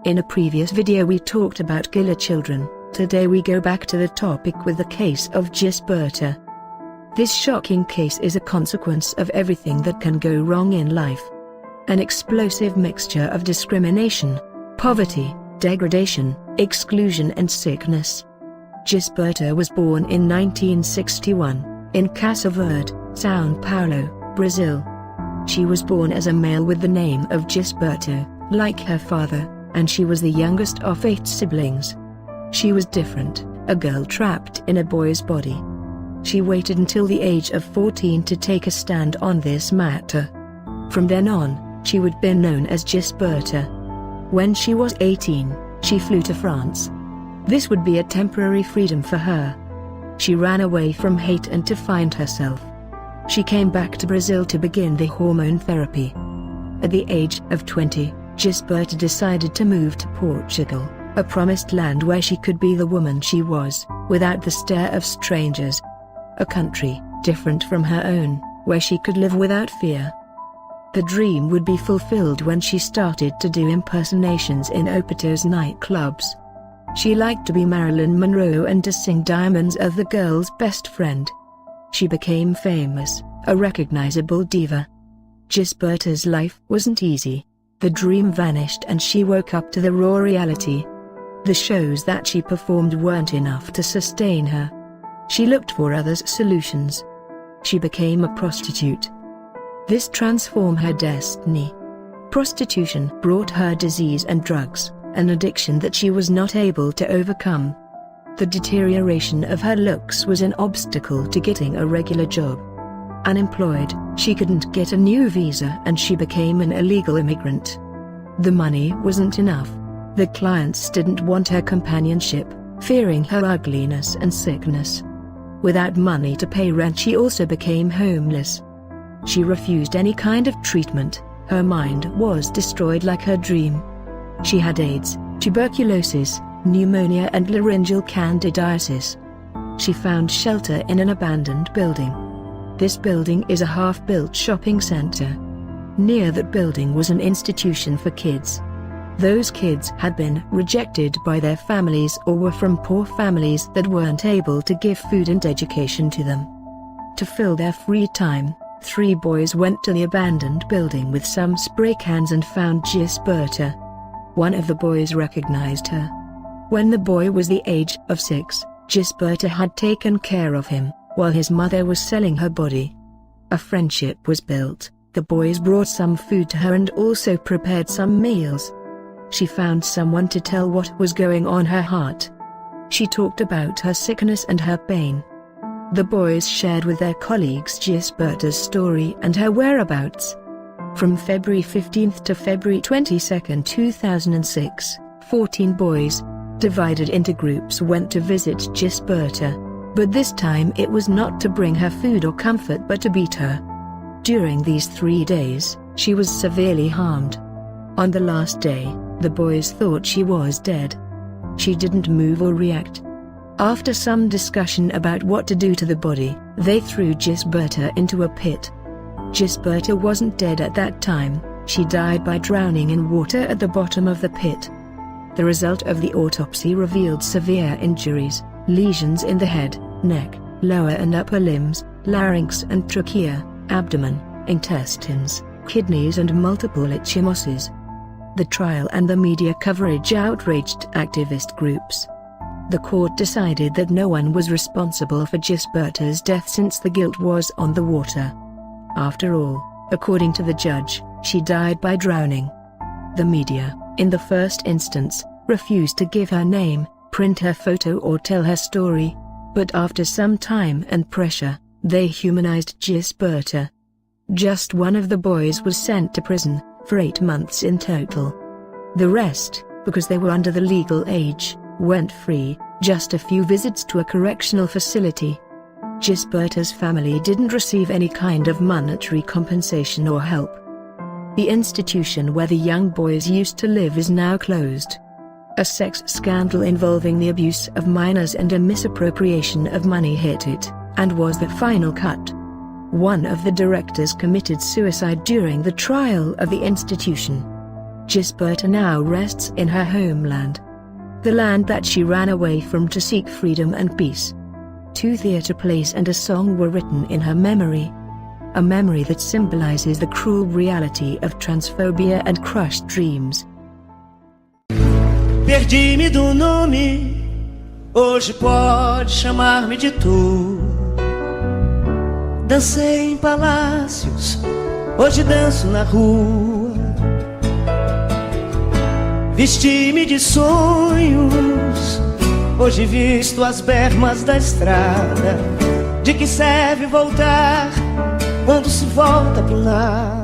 In a previous video we talked about killer children. Today we go back to the topic with the case of Gisberta. This shocking case is a consequence of everything that can go wrong in life. An explosive mixture of discrimination, poverty, degradation, exclusion and sickness. Gisberta was born in 1961, in Caso, São Paulo, Brazil. She was born as a male with the name of Gisberto, like her father, and she was the youngest of 8 siblings. She was different, a girl trapped in a boy's body. She waited until the age of 14 to take a stand on this matter. From then on, she would be known as Gisberta. When she was 18, she flew to France. This would be a temporary freedom for her. She ran away from hate and to find herself. She came back to Brazil to begin the hormone therapy. At the age of 20, Gisberta decided to move to Portugal, a promised land where she could be the woman she was, without the stare of strangers. A country, different from her own, where she could live without fear. The dream would be fulfilled when she started to do impersonations in Oporto's nightclubs. She liked to be Marilyn Monroe and to sing Diamonds Are the Girl's Best Friend. She became famous, a recognizable diva. Gisberta's life wasn't easy. The dream vanished and she woke up to the raw reality. The shows that she performed weren't enough to sustain her. She looked for other solutions. She became a prostitute. This transformed her destiny. Prostitution brought her disease and drugs, an addiction that she was not able to overcome. The deterioration of her looks was an obstacle to getting a regular job. Unemployed, she couldn't get a new visa and she became an illegal immigrant. The money wasn't enough. The clients didn't want her companionship, fearing her ugliness and sickness. Without money to pay rent, she also became homeless. She refused any kind of treatment. Her mind was destroyed like her dream. She had AIDS, tuberculosis, pneumonia and laryngeal candidiasis. She found shelter in an abandoned building. This building is a half-built shopping center. Near that building was an institution for kids. Those kids had been rejected by their families or were from poor families that weren't able to give food and education to them. To fill their free time, 3 boys went to the abandoned building with some spray cans and found Gisberta. One of the boys recognized her. When the boy was the age of 6, Gisberta had taken care of him, while his mother was selling her body. A friendship was built. The boys brought some food to her and also prepared some meals. She found someone to tell what was going on her heart. She talked about her sickness and her pain. The boys shared with their colleagues Gisberta's story and her whereabouts. From February 15 to February 22, 2006, 14 boys, divided into groups, went to visit Gisberta. But this time it was not to bring her food or comfort but to beat her. During these 3 days, she was severely harmed. On the last day, the boys thought she was dead. She didn't move or react. After some discussion about what to do to the body, they threw Gisberta into a pit. Gisberta wasn't dead at that time. She died by drowning in water at the bottom of the pit. The result of the autopsy revealed severe injuries, lesions in the head, neck, lower and upper limbs, larynx and trachea, abdomen, intestines, kidneys and multiple ecchymoses. The trial and the media coverage outraged activist groups. The court decided that no one was responsible for Gisberta's death since the guilt was on the water. After all, according to the judge, she died by drowning. The media, in the first instance, refused to give her name, print her photo or tell her story. But after some time and pressure, they humanized Gisberta. Just one of the boys was sent to prison, for 8 months in total. The rest, because they were under the legal age, went free, just a few visits to a correctional facility. Gisberta's family didn't receive any kind of monetary compensation or help. The institution where the young boys used to live is now closed. A sex scandal involving the abuse of minors and a misappropriation of money hit it, and was the final cut. One of the directors committed suicide during the trial of the institution. Gisberta now rests in her homeland, the land that she ran away from to seek freedom and peace. 2 theatre plays and a song were written in her memory, a memory that symbolizes the cruel reality of transphobia and crushed dreams. Perdi-me do nome, hoje pode chamar-me de tu. Dancei em palácios, hoje danço na rua. Vesti-me de sonhos, hoje visto as bermas da estrada. De que serve voltar quando se volta pro nada?